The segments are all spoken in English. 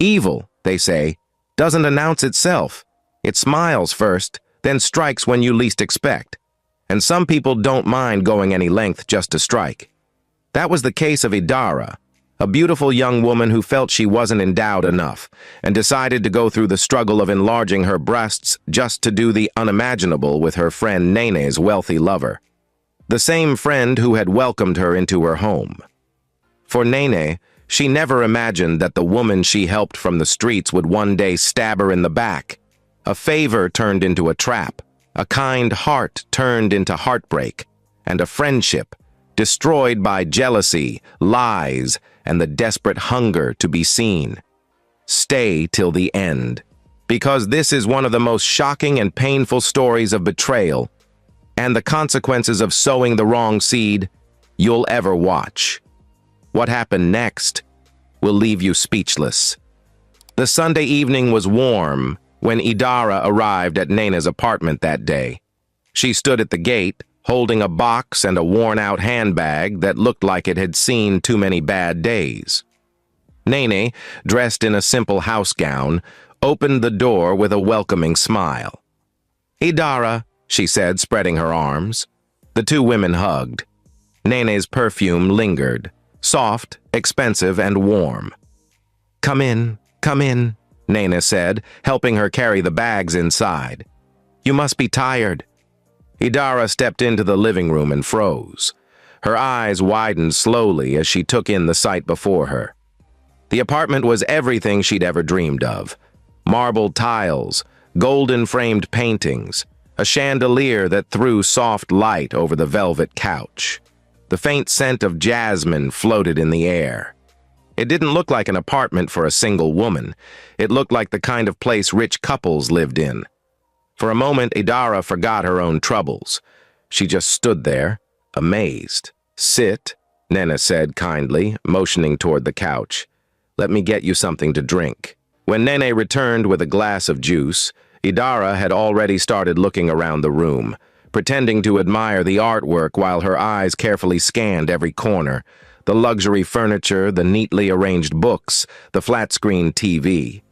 Evil, they say, doesn't announce itself. It smiles first, then strikes when you least expect. And some people don't mind going any length just to strike. That was the case of Idara, a beautiful young woman who felt she wasn't endowed enough and decided to go through the struggle of enlarging her breasts just to do the unimaginable with her friend Nene's wealthy lover. The same friend who had welcomed her into her home. For Nene, she never imagined that the woman she helped from the streets would one day stab her in the back. A favor turned into a trap, a kind heart turned into heartbreak, and a friendship destroyed by jealousy, lies, and the desperate hunger to be seen. Stay till the end, because this is one of the most shocking and painful stories of betrayal and the consequences of sowing the wrong seed you'll ever watch. What happened next will leave you speechless. The Sunday evening was warm when Idara arrived at Nene's apartment that day. She stood at the gate, holding a box and a worn-out handbag that looked like it had seen too many bad days. Nene, dressed in a simple house gown, opened the door with a welcoming smile. "Idara," she said, spreading her arms. The two women hugged. Nene's perfume lingered, soft, expensive, and warm. Come in," Nene said, helping her carry the bags inside. "You must be tired." Idara stepped into the living room and froze. Her eyes widened slowly as she took in the sight before her. The apartment was everything she'd ever dreamed of. Marble tiles, golden-framed paintings, a chandelier that threw soft light over the velvet couch. The faint scent of jasmine floated in the air. It didn't look like an apartment for a single woman. It looked like the kind of place rich couples lived in. For a moment, Idara forgot her own troubles. She just stood there, amazed. "Sit," Nene said kindly, motioning toward the couch. "Let me get you something to drink." When Nene returned with a glass of juice, Idara had already started looking around the room, pretending to admire the artwork while her eyes carefully scanned every corner, the luxury furniture, the neatly arranged books, the flat-screen TV.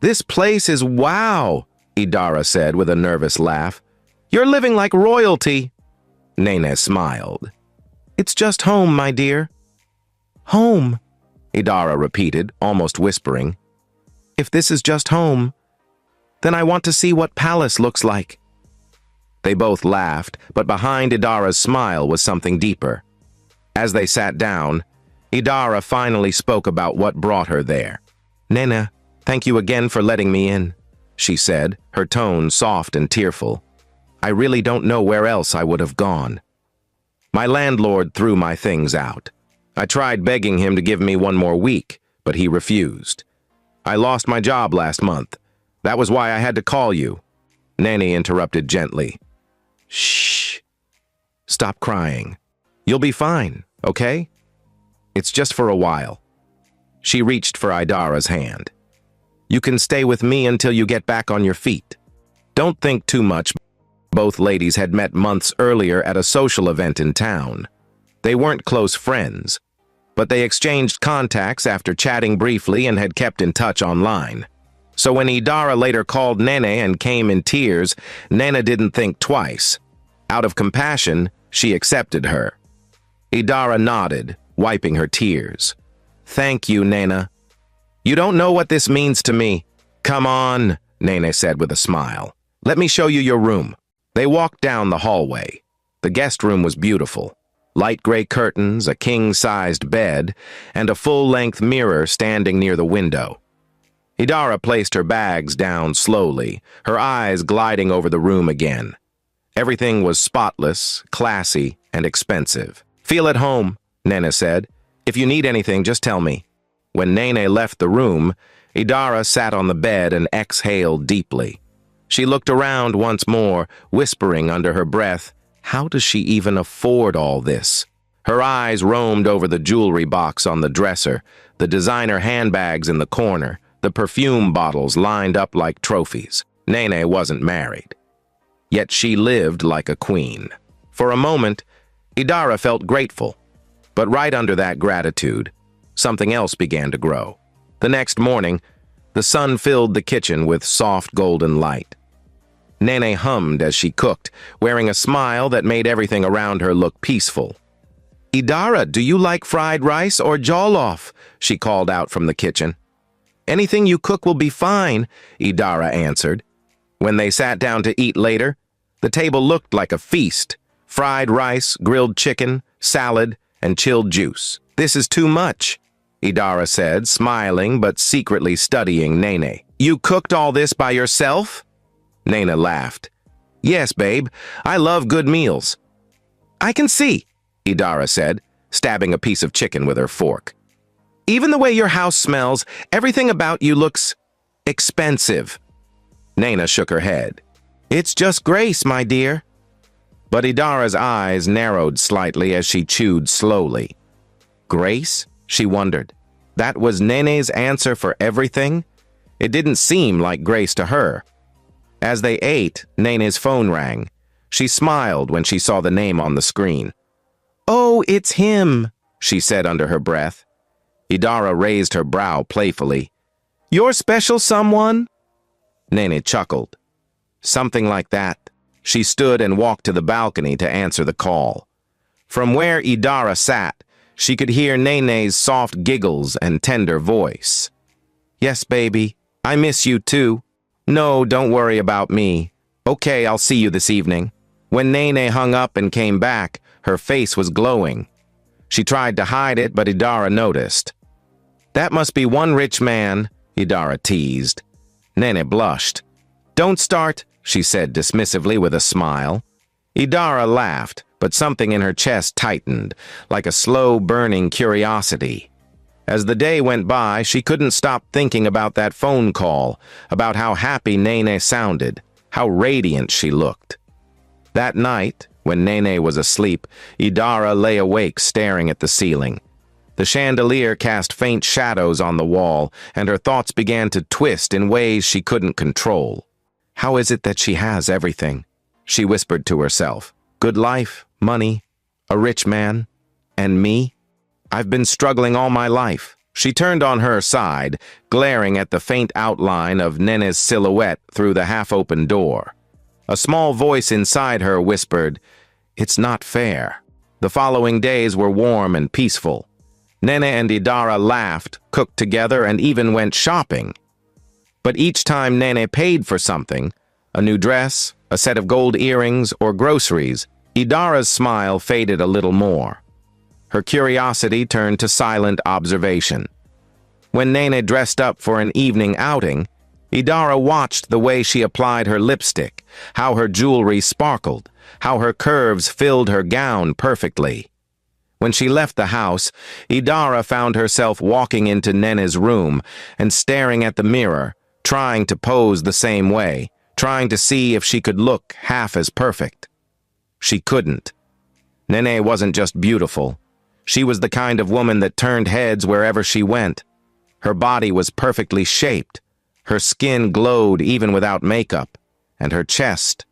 "This place is wow," Idara said with a nervous laugh. "You're living like royalty." Nene smiled. "It's just home, my dear." "Home," Idara repeated, almost whispering. "If this is just home, then I want to see what palace looks like." They both laughed, but behind Idara's smile was something deeper. As they sat down, Idara finally spoke about what brought her there. "Nene, thank you again for letting me in," she said, her tone soft and tearful. "I really don't know where else I would have gone. My landlord threw my things out. I tried begging him to give me one more week, but he refused. I lost my job last month. That was why I had to call you." Nene interrupted gently. "Shh. Stop crying. You'll be fine, okay? It's just for a while." She reached for Idara's hand. "You can stay with me until you get back on your feet." Don't think too much. Both ladies had met months earlier at a social event in town. They weren't close friends, but they exchanged contacts after chatting briefly and had kept in touch online. So when Idara later called Nene and came in tears, Nene didn't think twice. Out of compassion, she accepted her. Idara nodded, wiping her tears. "Thank you, Nene. You don't know what this means to me." "Come on," Nene said with a smile. "Let me show you your room." They walked down the hallway. The guest room was beautiful. Light gray curtains, a king-sized bed, and a full-length mirror standing near the window. Idara placed her bags down slowly, her eyes gliding over the room again. Everything was spotless, classy, and expensive. "Feel at home," Nene said. "If you need anything, just tell me." When Nene left the room, Idara sat on the bed and exhaled deeply. She looked around once more, whispering under her breath, "How does she even afford all this?" Her eyes roamed over the jewelry box on the dresser, the designer handbags in the corner, the perfume bottles lined up like trophies. Nene wasn't married. Yet she lived like a queen. For a moment, Idara felt grateful. But right under that gratitude, something else began to grow. The next morning, the sun filled the kitchen with soft golden light. Nene hummed as she cooked, wearing a smile that made everything around her look peaceful. "Idara, do you like fried rice or jollof?" she called out from the kitchen. "Anything you cook will be fine," Idara answered. When they sat down to eat later, the table looked like a feast. Fried rice, grilled chicken, salad, and chilled juice. "This is too much," Idara said, smiling but secretly studying Nene. "You cooked all this by yourself?" Nene laughed. "Yes, babe. I love good meals." "I can see," Idara said, stabbing a piece of chicken with her fork. "Even the way your house smells, everything about you looks expensive." Nene shook her head. "It's just grace, my dear." But Idara's eyes narrowed slightly as she chewed slowly. Grace? She wondered. That was Nene's answer for everything? It didn't seem like grace to her. As they ate, Nene's phone rang. She smiled when she saw the name on the screen. "Oh, it's him," she said under her breath. Idara raised her brow playfully. "Your special someone?" Nene chuckled. "Something like that." She stood and walked to the balcony to answer the call. From where Idara sat, she could hear Nene's soft giggles and tender voice. "Yes, baby. I miss you too." "No, don't worry about me. Okay, I'll see you this evening." When Nene hung up and came back, her face was glowing. She tried to hide it, but Idara noticed. "That must be one rich man," Idara teased. Nene blushed. "Don't start," she said dismissively with a smile. Idara laughed, but something in her chest tightened, like a slow-burning curiosity. As the day went by, she couldn't stop thinking about that phone call, about how happy Nene sounded, how radiant she looked. That night, when Nene was asleep, Idara lay awake staring at the ceiling. The chandelier cast faint shadows on the wall, and her thoughts began to twist in ways she couldn't control. How is it that she has everything? She whispered to herself. Good life, money, a rich man, and me? I've been struggling all my life. She turned on her side, glaring at the faint outline of Nene's silhouette through the half-open door. A small voice inside her whispered, "It's not fair." The following days were warm and peaceful. Nene and Idara laughed, cooked together, and even went shopping. But each time Nene paid for something, a new dress, a set of gold earrings, or groceries, Idara's smile faded a little more. Her curiosity turned to silent observation. When Nene dressed up for an evening outing, Idara watched the way she applied her lipstick, how her jewelry sparkled, how her curves filled her gown perfectly. When she left the house, Idara found herself walking into Nene's room and staring at the mirror, trying to pose the same way, trying to see if she could look half as perfect. She couldn't. Nene wasn't just beautiful. She was the kind of woman that turned heads wherever she went. Her body was perfectly shaped. Her skin glowed even without makeup, and her chest,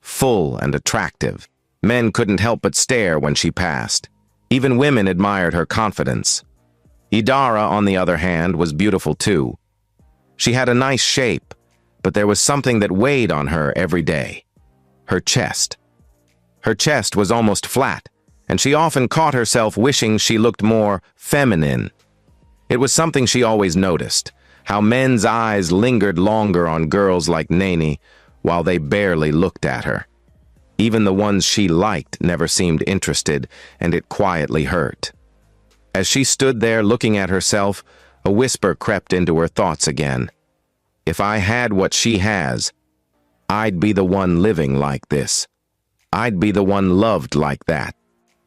full and attractive. Men couldn't help but stare when she passed. Even women admired her confidence. Idara, on the other hand, was beautiful too. She had a nice shape, but there was something that weighed on her every day. Her chest. Her chest was almost flat, and she often caught herself wishing she looked more feminine. It was something she always noticed, how men's eyes lingered longer on girls like Nene while they barely looked at her. Even the ones she liked never seemed interested, and it quietly hurt. As she stood there looking at herself, a whisper crept into her thoughts again. If I had what she has, I'd be the one living like this. I'd be the one loved like that.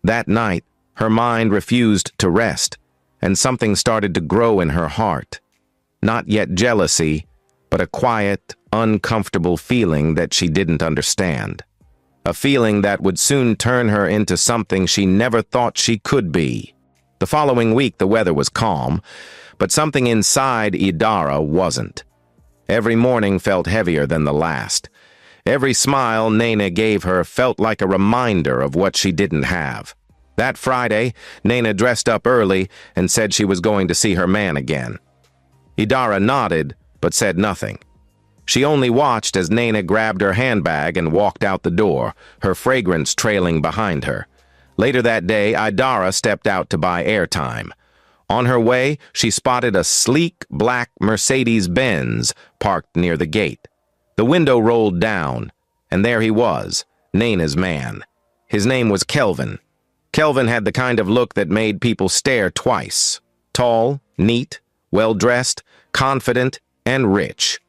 That night, her mind refused to rest, and something started to grow in her heart. Not yet jealousy, but a quiet, uncomfortable feeling that she didn't understand. A feeling that would soon turn her into something she never thought she could be. The following week, the weather was calm, but something inside Idara wasn't. Every morning felt heavier than the last. Every smile Nene gave her felt like a reminder of what she didn't have. That Friday, Nene dressed up early and said she was going to see her man again. Idara nodded, but said nothing. She only watched as Nena grabbed her handbag and walked out the door, her fragrance trailing behind her. Later that day, Idara stepped out to buy airtime. On her way, she spotted a sleek black Mercedes-Benz parked near the gate. The window rolled down, and there he was, Nena's man. His name was Kelvin. Kelvin had the kind of look that made people stare twice. Tall, neat, well-dressed, confident, and rich.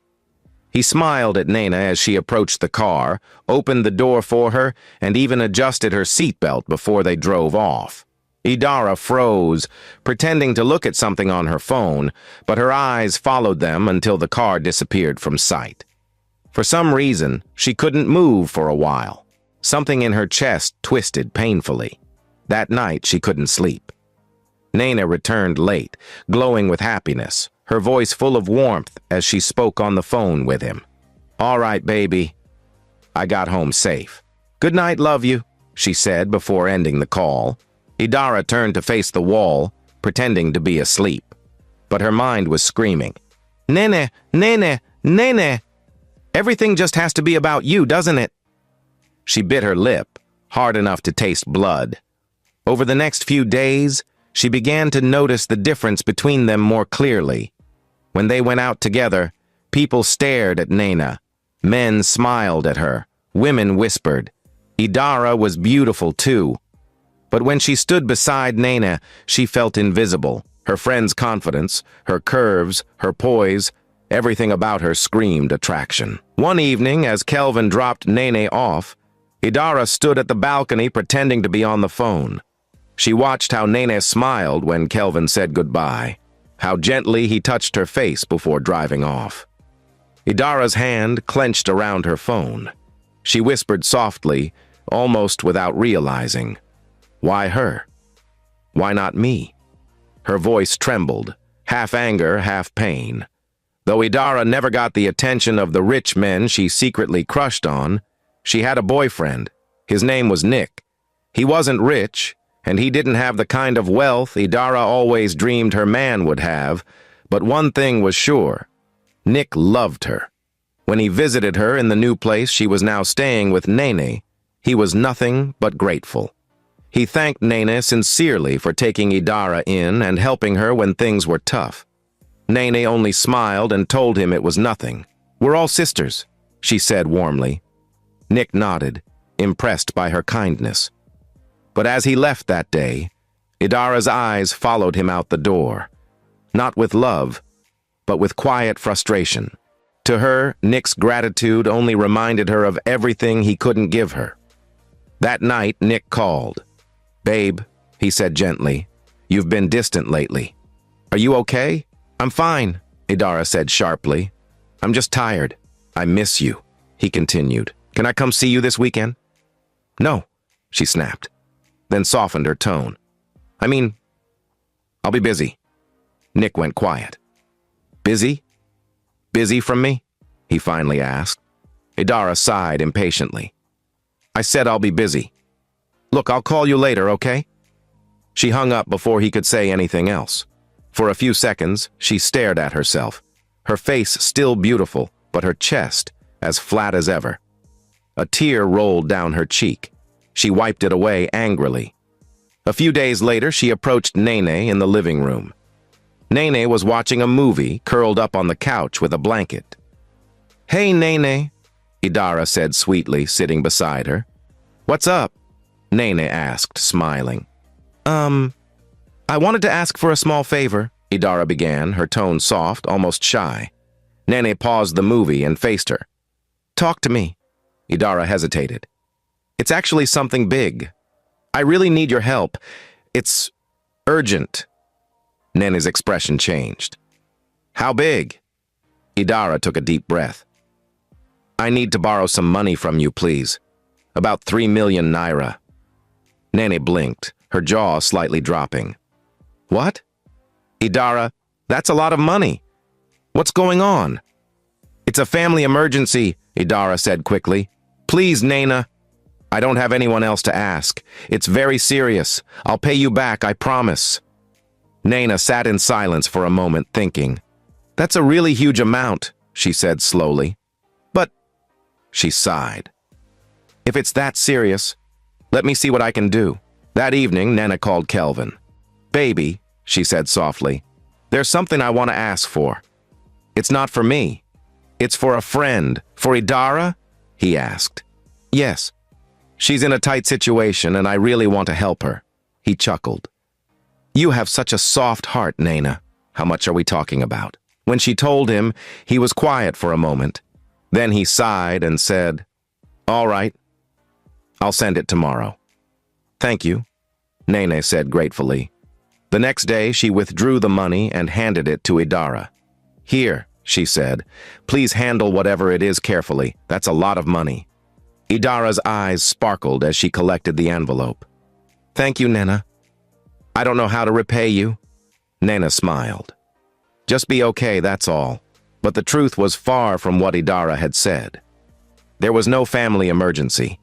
He smiled at Nena as she approached the car, opened the door for her, and even adjusted her seatbelt before they drove off. Idara froze, pretending to look at something on her phone, but her eyes followed them until the car disappeared from sight. For some reason, she couldn't move for a while. Something in her chest twisted painfully. That night, she couldn't sleep. Nena returned late, glowing with happiness, her voice full of warmth as she spoke on the phone with him. "All right, baby. I got home safe. Good night, love you," she said before ending the call. Idara turned to face the wall, pretending to be asleep. But her mind was screaming, "Nene, Nene, Nene! Everything just has to be about you, doesn't it?" She bit her lip, hard enough to taste blood. Over the next few days, she began to notice the difference between them more clearly. When they went out together, people stared at Nena. Men smiled at her. Women whispered. Idara was beautiful too. But when she stood beside Nena, she felt invisible. Her friend's confidence, her curves, her poise, everything about her screamed attraction. One evening, as Kelvin dropped Nene off, Idara stood at the balcony pretending to be on the phone. She watched how Nene smiled when Kelvin said goodbye, how gently he touched her face before driving off. Idara's hand clenched around her phone. She whispered softly, almost without realizing, "Why her? Why not me?" Her voice trembled, half anger, half pain. Though Idara never got the attention of the rich men she secretly crushed on, she had a boyfriend. His name was Nick. He wasn't rich, and he didn't have the kind of wealth Idara always dreamed her man would have, but one thing was sure. Nick loved her. When he visited her in the new place she was now staying with Nene, he was nothing but grateful. He thanked Nene sincerely for taking Idara in and helping her when things were tough. Nene only smiled and told him it was nothing. "We're all sisters," she said warmly. Nick nodded, impressed by her kindness. But as he left that day, Idara's eyes followed him out the door. Not with love, but with quiet frustration. To her, Nick's gratitude only reminded her of everything he couldn't give her. That night, Nick called. "Babe," he said gently, "you've been distant lately." "Are you okay?" "I'm fine," Idara said sharply. "I'm just tired." "I miss you," he continued. "Can I come see you this weekend?" "No," she snapped, then softened her tone. "I mean, I'll be busy." Nick went quiet. "Busy? Busy from me?" he finally asked. Idara sighed impatiently. "I said I'll be busy. Look, I'll call you later, okay?" She hung up before he could say anything else. For a few seconds, she stared at herself, her face still beautiful, but her chest as flat as ever. A tear rolled down her cheek. She wiped it away angrily. A few days later, she approached Nene in the living room. Nene was watching a movie, curled up on the couch with a blanket. "Hey, Nene," Idara said sweetly, sitting beside her. "What's up?" Nene asked, smiling. I wanted to ask for a small favor," Idara began, her tone soft, almost shy. Nene paused the movie and faced her. "Talk to me." Idara hesitated. "It's actually something big. I really need your help. It's urgent." Nene's expression changed. "How big?" Idara took a deep breath. "I need to borrow some money from you, please. About 3 million naira." Nene blinked, her jaw slightly dropping. "What?" "Idara, that's a lot of money. What's going on?" "It's a family emergency," Idara said quickly. "Please, Nena." "I don't have anyone else to ask. It's very serious. I'll pay you back, I promise." Nena sat in silence for a moment, thinking. That's a really huge amount, she said slowly. But, she sighed. If it's that serious, let me see what I can do. That evening, Nana called Kelvin. Baby, she said softly, there's something I want to ask for. It's not for me. It's for a friend. For Idara? He asked. Yes. She's in a tight situation and I really want to help her. He chuckled. You have such a soft heart, Nana. How much are we talking about? When she told him, he was quiet for a moment. Then he sighed and said, All right. I'll send it tomorrow. Thank you, Nene said gratefully. The next day, she withdrew the money and handed it to Idara. Here, she said, please handle whatever it is carefully. That's a lot of money. Idara's eyes sparkled as she collected the envelope. Thank you, Nena. I don't know how to repay you. Nena smiled. Just be okay, that's all. But the truth was far from what Idara had said. There was no family emergency.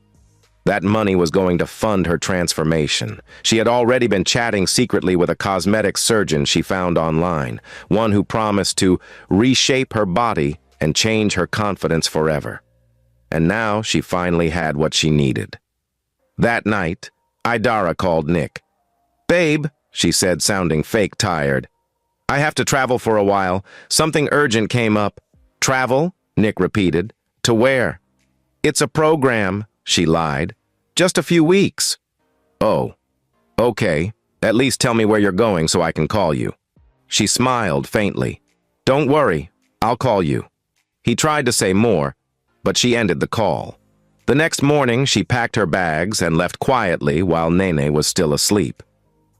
That money was going to fund her transformation. She had already been chatting secretly with a cosmetic surgeon she found online, one who promised to reshape her body and change her confidence forever. And now she finally had what she needed. That night, Idara called Nick. Babe, she said, sounding fake tired. I have to travel for a while. Something urgent came up. Travel? Nick repeated. To where? It's a program, she lied. Just a few weeks. Oh, okay. At least tell me where you're going so I can call you. She smiled faintly. Don't worry, I'll call you. He tried to say more, but she ended the call. The next morning, she packed her bags and left quietly while Nene was still asleep.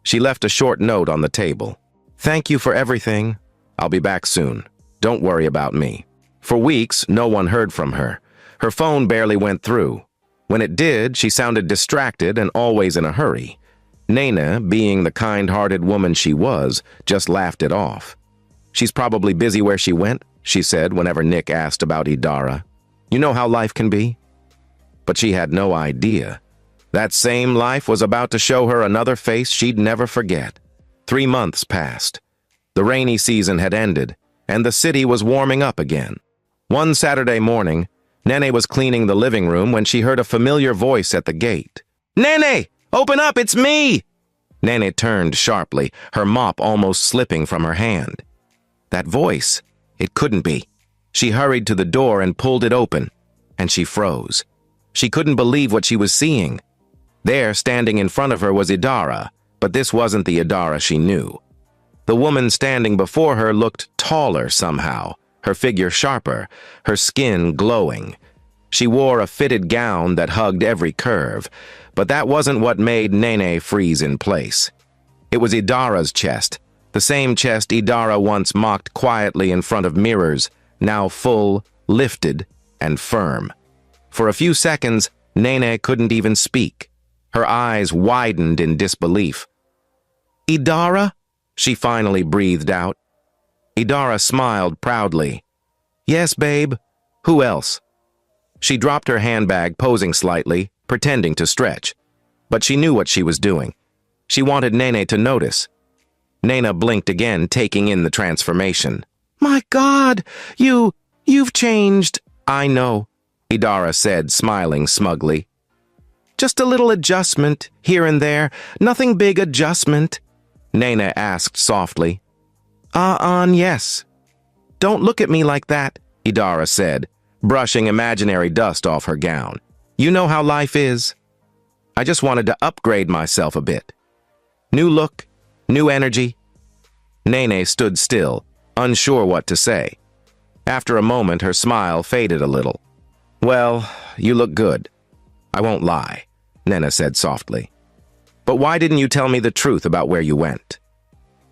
She left a short note on the table. Thank you for everything. I'll be back soon. Don't worry about me. For weeks, no one heard from her. Her phone barely went through. When it did, she sounded distracted and always in a hurry. Nena, being the kind-hearted woman she was, just laughed it off. She's probably busy where she went, she said whenever Nick asked about Idara. You know how life can be? But she had no idea. That same life was about to show her another face she'd never forget. 3 months passed. The rainy season had ended, and the city was warming up again. One Saturday morning, Nene was cleaning the living room when she heard a familiar voice at the gate. Nene! Open up, it's me! Nene turned sharply, her mop almost slipping from her hand. That voice, it couldn't be. She hurried to the door and pulled it open, and she froze. She couldn't believe what she was seeing. There, standing in front of her, was Idara, but this wasn't the Idara she knew. The woman standing before her looked taller somehow, her figure sharper, her skin glowing. She wore a fitted gown that hugged every curve, but that wasn't what made Nene freeze in place. It was Idara's chest, the same chest Idara once mocked quietly in front of mirrors, now full, lifted, and firm. For a few seconds, Nene couldn't even speak. Her eyes widened in disbelief. Idara? She finally breathed out. Idara smiled proudly. Yes, babe. Who else? She dropped her handbag, posing slightly, pretending to stretch. But she knew what she was doing. She wanted Nene to notice. Nena blinked again, taking in the transformation. My God, you've changed. I know, Idara said, smiling smugly. Just a little adjustment, here and there. Nothing big adjustment, Nena asked softly. Yes. Don't look at me like that, Idara said, brushing imaginary dust off her gown. You know how life is. I just wanted to upgrade myself a bit. New look, new energy. Nene stood still, unsure what to say. After a moment, her smile faded a little. Well, you look good. I won't lie, Nena said softly. But why didn't you tell me the truth about where you went?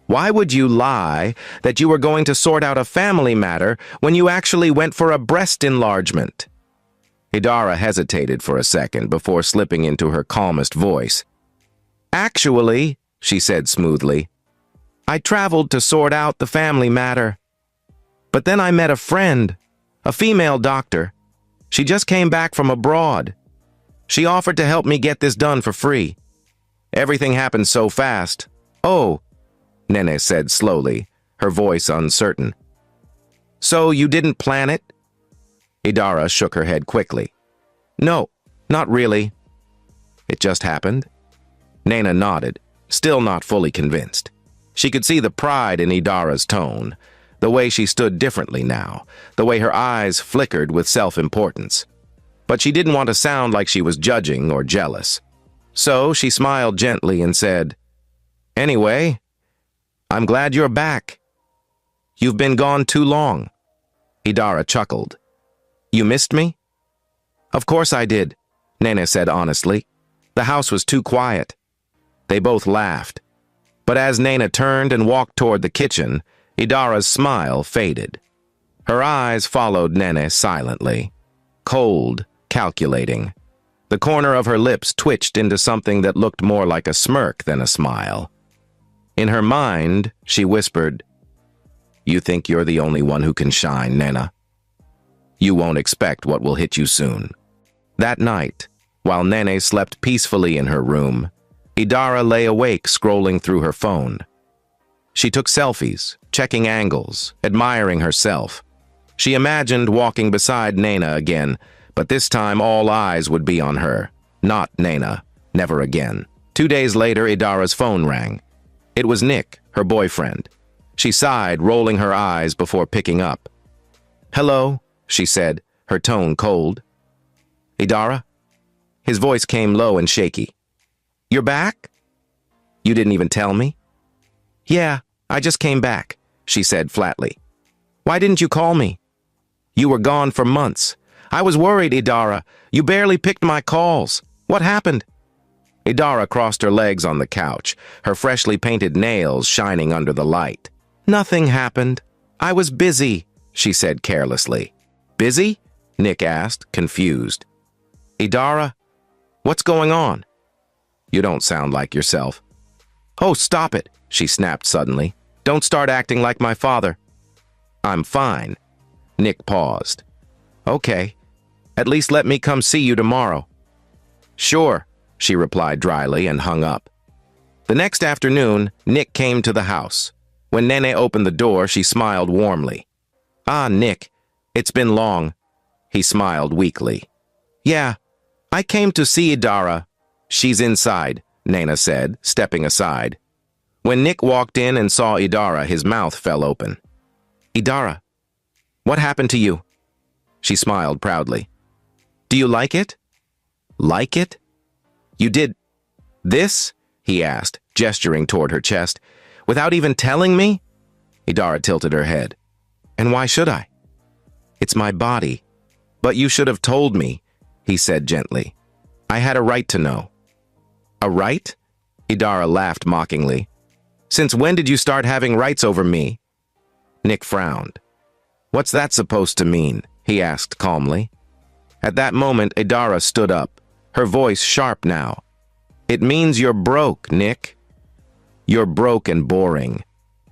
Why would you lie that you were going to sort out a family matter when you actually went for a breast enlargement? Idara hesitated for a second before slipping into her calmest voice. Actually, she said smoothly, I traveled to sort out the family matter. But then I met a friend, a female doctor. She just came back from abroad. She offered to help me get this done for free. Everything happened so fast. Oh, Nene said slowly, her voice uncertain. So you didn't plan it? Idara shook her head quickly. No, not really. It just happened? Nena nodded, still not fully convinced. She could see the pride in Idara's tone, the way she stood differently now, the way her eyes flickered with self-importance. But she didn't want to sound like she was judging or jealous. So she smiled gently and said, "Anyway, I'm glad you're back. You've been gone too long." Idara chuckled. "You missed me?" "Of course I did," Nene said honestly. "The house was too quiet." They both laughed. But as Nena turned and walked toward the kitchen, Idara's smile faded. Her eyes followed Nene silently, cold, calculating. The corner of her lips twitched into something that looked more like a smirk than a smile. In her mind, she whispered, "You think you're the only one who can shine, Nena? You won't expect what will hit you soon." That night, while Nene slept peacefully in her room, Idara lay awake scrolling through her phone. She took selfies, checking angles, admiring herself. She imagined walking beside Nena again, but this time all eyes would be on her. Not Nena. Never again. 2 days later, Idara's phone rang. It was Nick, her boyfriend. She sighed, rolling her eyes before picking up. "Hello," she said, her tone cold. "Idara?" His voice came low and shaky. "You're back? You didn't even tell me?" "Yeah, I just came back," she said flatly. "Why didn't you call me?" "You were gone for months. I was worried, Idara. You barely picked my calls. What happened?" Idara crossed her legs on the couch, her freshly painted nails shining under the light. "Nothing happened. I was busy," she said carelessly. "Busy?" Nick asked, confused. "Idara, what's going on?" "You don't sound like yourself." "Oh, stop it," she snapped suddenly. "Don't start acting like my father." "I'm fine." Nick paused. "Okay. At least let me come see you tomorrow." "Sure," she replied dryly and hung up. The next afternoon, Nick came to the house. When Nene opened the door, she smiled warmly. "Ah, Nick, it's been long." He smiled weakly. "Yeah, I came to see Idara." "She's inside," Nena said, stepping aside. When Nick walked in and saw Idara, his mouth fell open. "Idara, what happened to you?" She smiled proudly. "Do you like it?" "Like it? You did this?" he asked, gesturing toward her chest. "Without even telling me?" Idara tilted her head. "And why should I?" "It's my body." "But you should have told me," he said gently. "I had a right to know." "A right?" Idara laughed mockingly. "Since when did you start having rights over me?" Nick frowned. "What's that supposed to mean?" he asked calmly. At that moment, Idara stood up, her voice sharp now. "It means you're broke, Nick. You're broke and boring.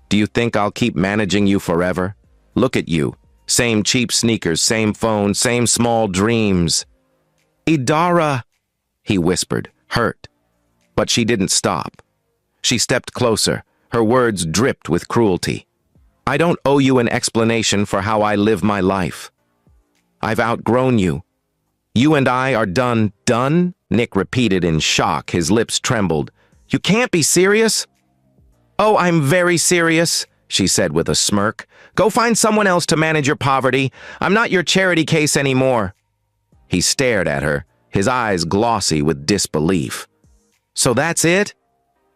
Do you think I'll keep managing you forever? Look at you. Same cheap sneakers, same phone, same small dreams." "Idara," he whispered, hurt. But she didn't stop. She stepped closer, her words dripped with cruelty. "I don't owe you an explanation for how I live my life. I've outgrown you. You and I are done." "Done?" Nick repeated in shock, his lips trembled. "You can't be serious." "Oh, I'm very serious," she said with a smirk. "Go find someone else to manage your poverty. I'm not your charity case anymore." He stared at her, his eyes glossy with disbelief. "So that's it?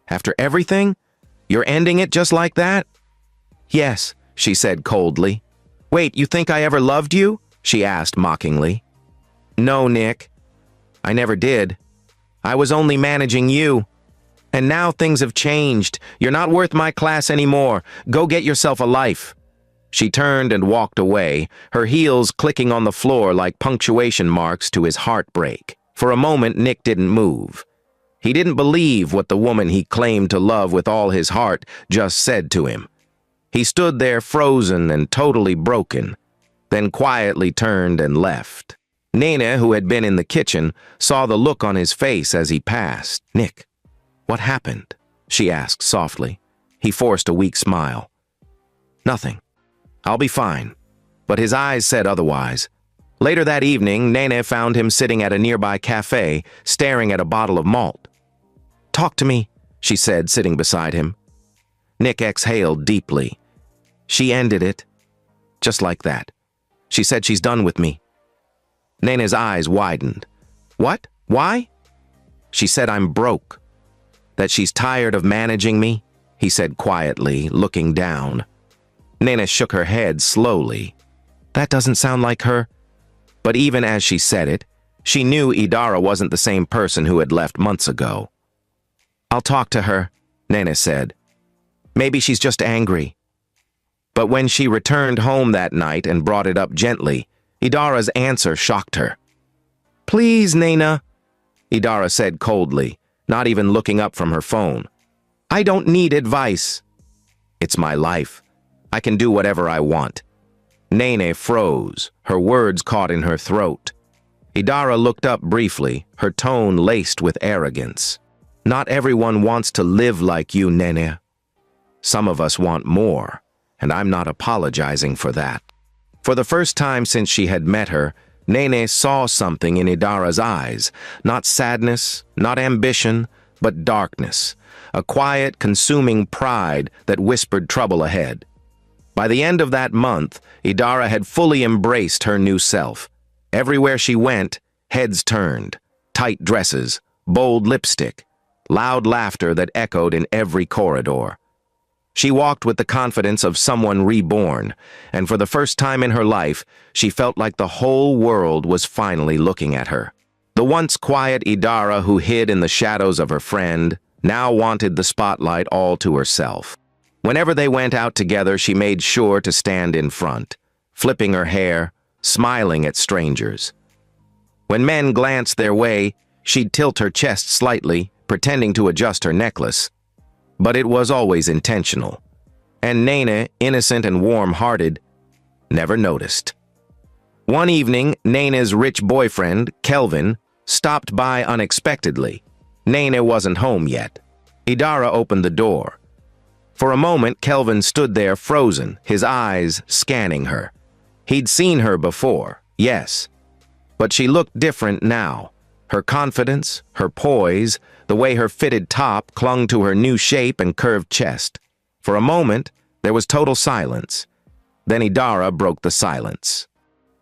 After everything? You're ending it just like that?" "Yes," she said coldly. "Wait, you think I ever loved you?" she asked mockingly. "No, Nick. I never did. I was only managing you. And now things have changed. You're not worth my class anymore. Go get yourself a life." She turned and walked away, her heels clicking on the floor like punctuation marks to his heartbreak. For a moment, Nick didn't move. He didn't believe what the woman he claimed to love with all his heart just said to him. He stood there frozen and totally broken, then quietly turned and left. Nene, who had been in the kitchen, saw the look on his face as he passed. "Nick, what happened?" she asked softly. He forced a weak smile. "Nothing. I'll be fine." but his eyes said otherwise. Later that evening, Nene found him sitting at a nearby cafe, staring at a bottle of malt. "Talk to me," she said, sitting beside him. Nick exhaled deeply. She ended it. Just like that. She said she's done with me. Nene's eyes widened. "What? Why?" "She said I'm broke. That she's tired of managing me," he said quietly, looking down. Nene shook her head slowly. "That doesn't sound like her." But even as she said it, she knew Idara wasn't the same person who had left months ago. "I'll talk to her," Nene said. "Maybe she's just angry." But when she returned home that night and brought it up gently, Idara's answer shocked her. "Please, Nena," Idara said coldly, not even looking up from her phone. "I don't need advice." "It's my life. I can do whatever I want." Nene froze, her words caught in her throat. Idara looked up briefly, her tone laced with arrogance. "Not everyone wants to live like you, Nene. Some of us want more, and I'm not apologizing for that." For the first time since she had met her, Nene saw something in Idara's eyes, not sadness, not ambition, but darkness, a quiet, consuming pride that whispered trouble ahead. By the end of that month, Idara had fully embraced her new self. Everywhere she went, heads turned, tight dresses, bold lipstick, loud laughter that echoed in every corridor. She walked with the confidence of someone reborn, and for the first time in her life, she felt like the whole world was finally looking at her. The once quiet Idara who hid in the shadows of her friend now wanted the spotlight all to herself. Whenever they went out together, she made sure to stand in front, flipping her hair, smiling at strangers. When men glanced their way, she'd tilt her chest slightly, pretending to adjust her necklace. But it was always intentional. And Nene, innocent and warm-hearted, never noticed. One evening, Nene's rich boyfriend, Kelvin, stopped by unexpectedly. Nene wasn't home yet. Idara opened the door. For a moment, Kelvin stood there frozen, his eyes scanning her. He'd seen her before, yes. But she looked different now. Her confidence, her poise, the way her fitted top clung to her new shape and curved chest. For a moment, there was total silence. Then Idara broke the silence.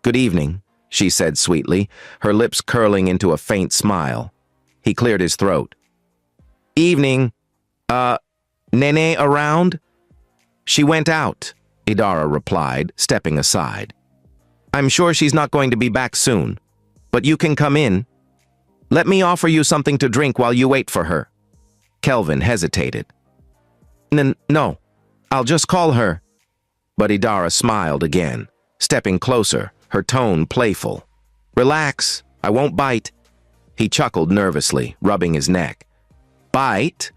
"Good evening," she said sweetly, her lips curling into a faint smile. He cleared his throat. "Evening. Nene around?" "She went out," Idara replied, stepping aside. "I'm sure she's not going to be back soon, but you can come in. Let me offer you something to drink while you wait for her." Kelvin hesitated. No, I'll just call her." But Idara smiled again, stepping closer, her tone playful. "Relax, I won't bite." He chuckled nervously, rubbing his neck. "Bite?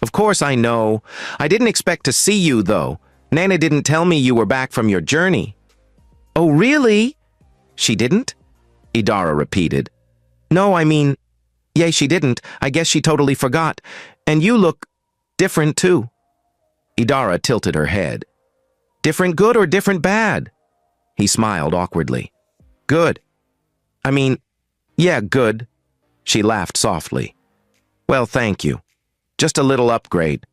Of course I know. I didn't expect to see you, though. Nana didn't tell me you were back from your journey." "Oh, really?" "She didn't?" Idara repeated. "No, I mean, yeah, she didn't. I guess she totally forgot. And you look different, too." Idara tilted her head. "Different good or different bad?" He smiled awkwardly. "Good. I mean, yeah, good." She laughed softly. "Well, thank you. Just a little upgrade.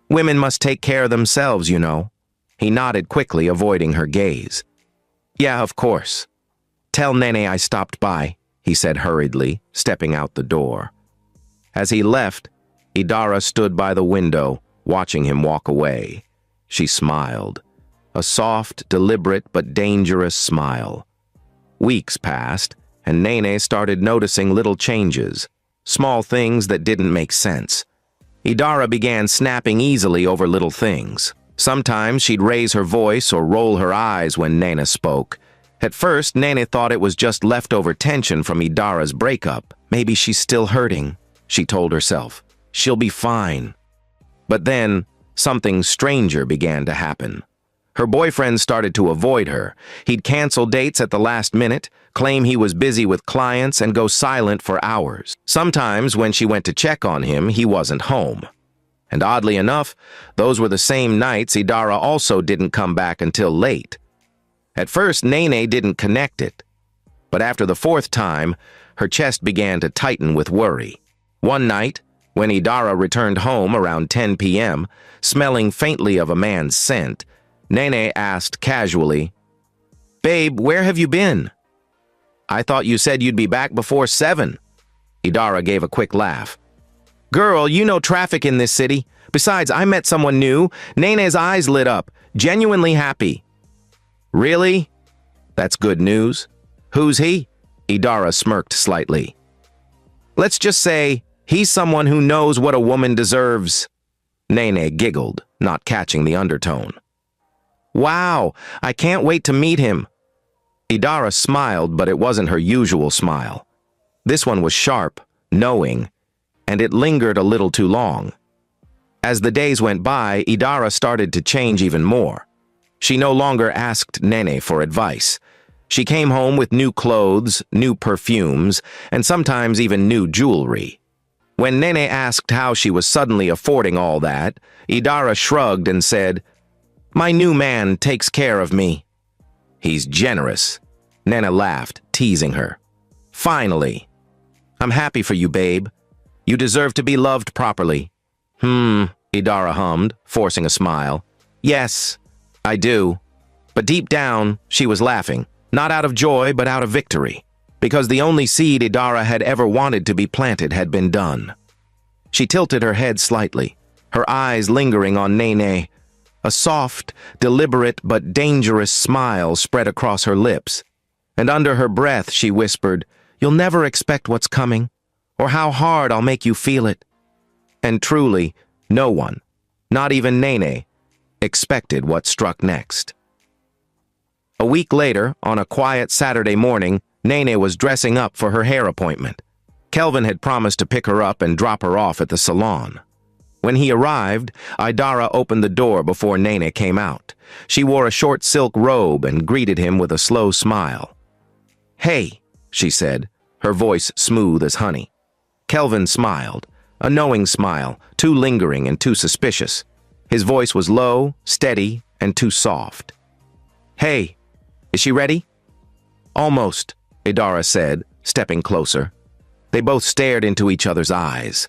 Women must take care of themselves, you know." He nodded quickly, avoiding her gaze. "Yeah, of course. Tell Nene I stopped by," he said hurriedly, stepping out the door. As he left, Idara stood by the window, watching him walk away. She smiled. A soft, deliberate, but dangerous smile. Weeks passed, and Nene started noticing little changes, small things that didn't make sense. Idara began snapping easily over little things. Sometimes she'd raise her voice or roll her eyes when Nene spoke. At first, Nene thought it was just leftover tension from Idara's breakup. Maybe she's still hurting, she told herself. She'll be fine. But then, something stranger began to happen. Her boyfriend started to avoid her. He'd cancel dates at the last minute, claim he was busy with clients, and go silent for hours. Sometimes, when she went to check on him, he wasn't home. And oddly enough, those were the same nights Idara also didn't come back until late. At first, Nene didn't connect it. But after the fourth time, her chest began to tighten with worry. One night, when Idara returned home around 10 p.m., smelling faintly of a man's scent, Nene asked casually, "Babe, where have you been?" "I thought you said you'd be back before 7. Idara gave a quick laugh. "Girl, you know traffic in this city. Besides, I met someone new." Nene's eyes lit up, genuinely happy. "Really? That's good news. Who's he?" Idara smirked slightly. "Let's just say he's someone who knows what a woman deserves." Nene giggled, not catching the undertone. "Wow, I can't wait to meet him." Idara smiled, but it wasn't her usual smile. This one was sharp, knowing, and it lingered a little too long. As the days went by, Idara started to change even more. She no longer asked Nene for advice. She came home with new clothes, new perfumes, and sometimes even new jewelry. When Nene asked how she was suddenly affording all that, Idara shrugged and said, "My new man takes care of me." "He's generous." Nene laughed, teasing her. "Finally. I'm happy for you, babe. You deserve to be loved properly." Idara hummed, forcing a smile. "Yes, I do." But deep down, she was laughing, not out of joy, but out of victory, because the only seed Idara had ever wanted to be planted had been done. She tilted her head slightly, her eyes lingering on Nene. A soft, deliberate, but dangerous smile spread across her lips, and under her breath she whispered, "You'll never expect what's coming, or how hard I'll make you feel it." And truly, no one, not even Nene, expected what struck next. A week later, on a quiet Saturday morning, Nene was dressing up for her hair appointment. Kelvin had promised to pick her up and drop her off at the salon. When he arrived, Idara opened the door before Nene came out. She wore a short silk robe and greeted him with a slow smile. "Hey," she said, her voice smooth as honey. Kelvin smiled, a knowing smile, too lingering and too suspicious. His voice was low, steady, and too soft. "Hey, is she ready?" "Almost," Idara said, stepping closer. They both stared into each other's eyes.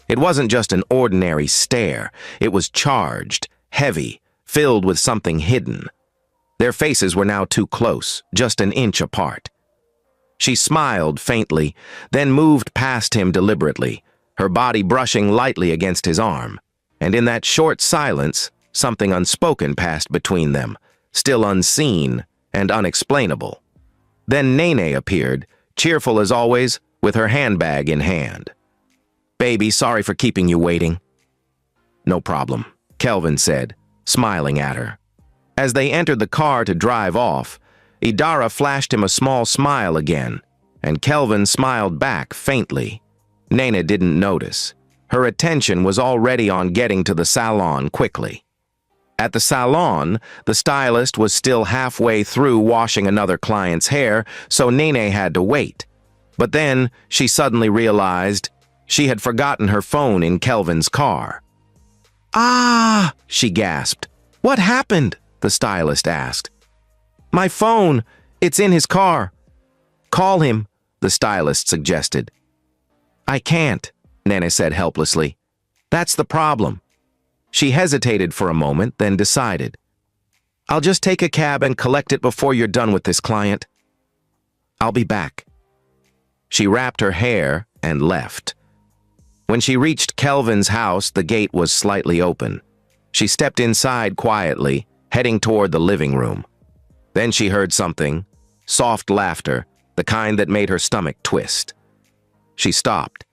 It wasn't just an ordinary stare. It was charged, heavy, filled with something hidden. Their faces were now too close, just an inch apart. She smiled faintly, then moved past him deliberately, her body brushing lightly against his arm. And in that short silence, something unspoken passed between them, still unseen and unexplainable. Then Nene appeared, cheerful as always, with her handbag in hand. "Baby, sorry for keeping you waiting." "No problem," Kelvin said, smiling at her. As they entered the car to drive off, Idara flashed him a small smile again, and Kelvin smiled back faintly. Nene didn't notice. Her attention was already on getting to the salon quickly. At the salon, the stylist was still halfway through washing another client's hair, so Nene had to wait. But then she suddenly realized she had forgotten her phone in Kelvin's car. "Ah!" she gasped. "What happened?" the stylist asked. "My phone. It's in his car." "Call him," the stylist suggested. "I can't," Nene said helplessly. "That's the problem." She hesitated for a moment, then decided. "I'll just take a cab and collect it before you're done with this client. I'll be back." She wrapped her hair and left. When she reached Kelvin's house, the gate was slightly open. She stepped inside quietly, heading toward the living room. Then she heard something, soft laughter, the kind that made her stomach twist. She stopped.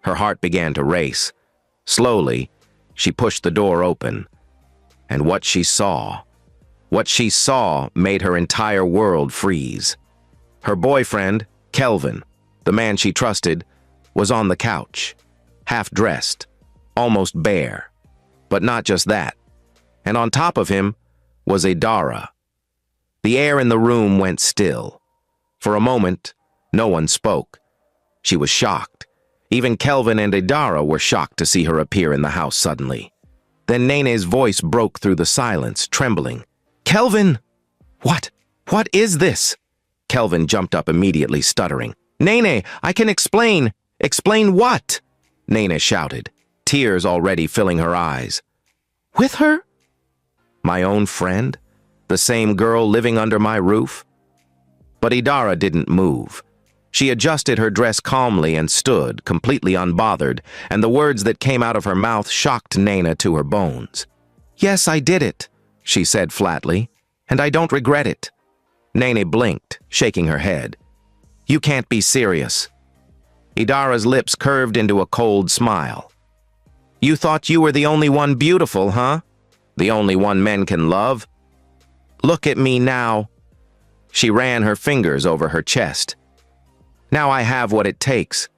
Her heart began to race. Slowly, she pushed the door open. And what she saw made her entire world freeze. Her boyfriend, Kelvin, the man she trusted, was on the couch, half-dressed, almost bare. But not just that. And on top of him was Idara. The air in the room went still. For a moment, no one spoke. She was shocked. Even Kelvin and Idara were shocked to see her appear in the house suddenly. Then Nene's voice broke through the silence, trembling. "Kelvin!" "What?" What is this? Kelvin jumped up immediately, stuttering. Nene, I can explain. Explain what? Nene shouted, tears already filling her eyes. With her? My own friend? The same girl living under my roof? But Idara didn't move. She adjusted her dress calmly and stood, completely unbothered, and the words that came out of her mouth shocked Nena to her bones. Yes, I did it, she said flatly, and I don't regret it. Nene blinked, shaking her head. You can't be serious. Idara's lips curved into a cold smile. You thought you were the only one beautiful, huh? The only one men can love? Look at me now. She ran her fingers over her chest. Now I have what it takes.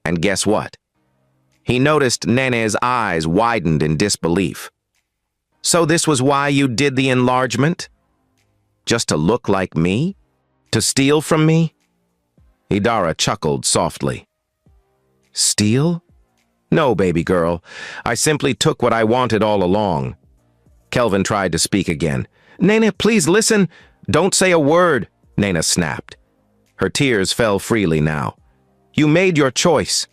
And guess what? He noticed Nene's eyes widened in disbelief. So this was why you did the enlargement? Just to look like me? To steal from me? Idara chuckled softly. Steal? No, baby girl. I simply took what I wanted all along. Kelvin tried to speak again. Nena, please listen. Don't say a word, Nena snapped. Her tears fell freely now. You made your choice.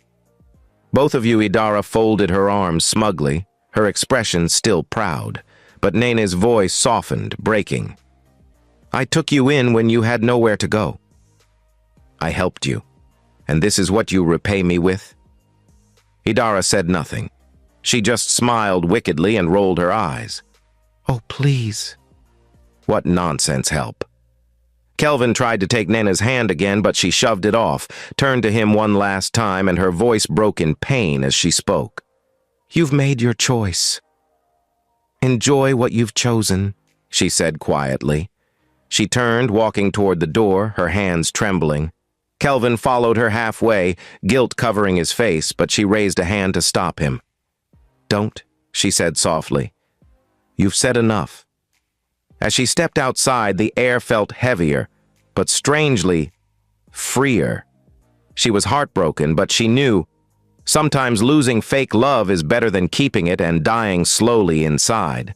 Both of you, Idara folded her arms smugly, her expression still proud, but Nene's voice softened, breaking. I took you in when you had nowhere to go. I helped you, and this is what you repay me with? Idara said nothing. She just smiled wickedly and rolled her eyes. Oh, please. What nonsense help. Kelvin tried to take Nena's hand again, but she shoved it off, turned to him one last time, and her voice broke in pain as she spoke. You've made your choice. Enjoy what you've chosen, she said quietly. She turned, walking toward the door, her hands trembling. Kelvin followed her halfway, guilt covering his face, but she raised a hand to stop him. Don't, she said softly. You've said enough. As she stepped outside, the air felt heavier, but strangely freer. She was heartbroken, but she knew sometimes losing fake love is better than keeping it and dying slowly inside.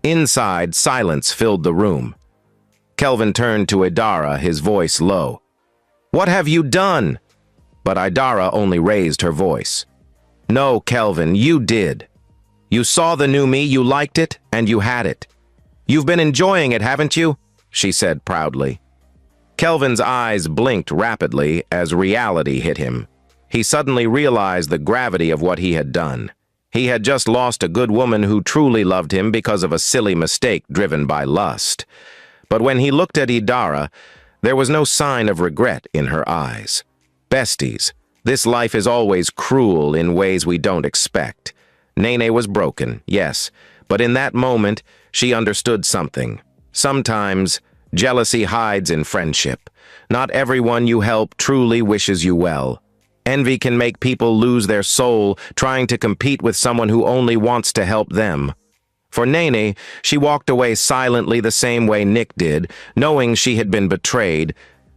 Inside, silence filled the room. Kelvin turned to Idara, his voice low. What have you done? But Idara only raised her voice. No, Kelvin, you did. You saw the new me, you liked it, and you had it. You've been enjoying it, haven't you? She said proudly. Kelvin's eyes blinked rapidly as reality hit him. He suddenly realized the gravity of what he had done. He had just lost a good woman who truly loved him because of a silly mistake driven by lust. But when he looked at Idara, there was no sign of regret in her eyes. Besties, this life is always cruel in ways we don't expect. Nene was broken, yes, but in that moment, she understood something. Sometimes, jealousy hides in friendship. Not everyone you help truly wishes you well. Envy can make people lose their soul trying to compete with someone who only wants to help them. For Nene, she walked away silently the same way Nick did, knowing she had been betrayed,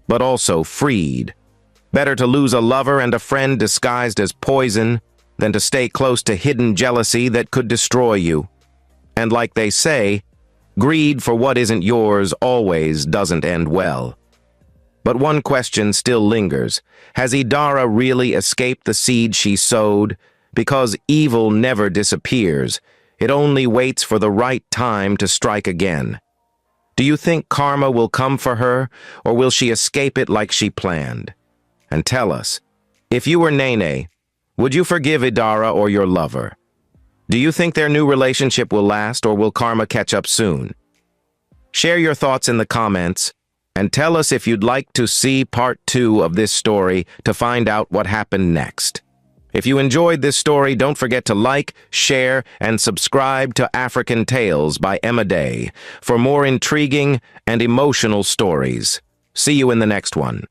but also freed. Better to lose a lover and a friend disguised as poison than to stay close to hidden jealousy that could destroy you. And like they say, greed for what isn't yours always doesn't end well. But one question still lingers. Has Idara really escaped the seed she sowed? Because evil never disappears. It only waits for the right time to strike again. Do you think karma will come for her, or will she escape it like she planned? And tell us, if you were Nene, would you forgive Idara or your lover? Do you think their new relationship will last, or will karma catch up soon? Share your thoughts in the comments, and tell us if you'd like to see part 2 of this story to find out what happened next. If you enjoyed this story, don't forget to like, share, and subscribe to African Tales by Emma Day for more intriguing and emotional stories. See you in the next one.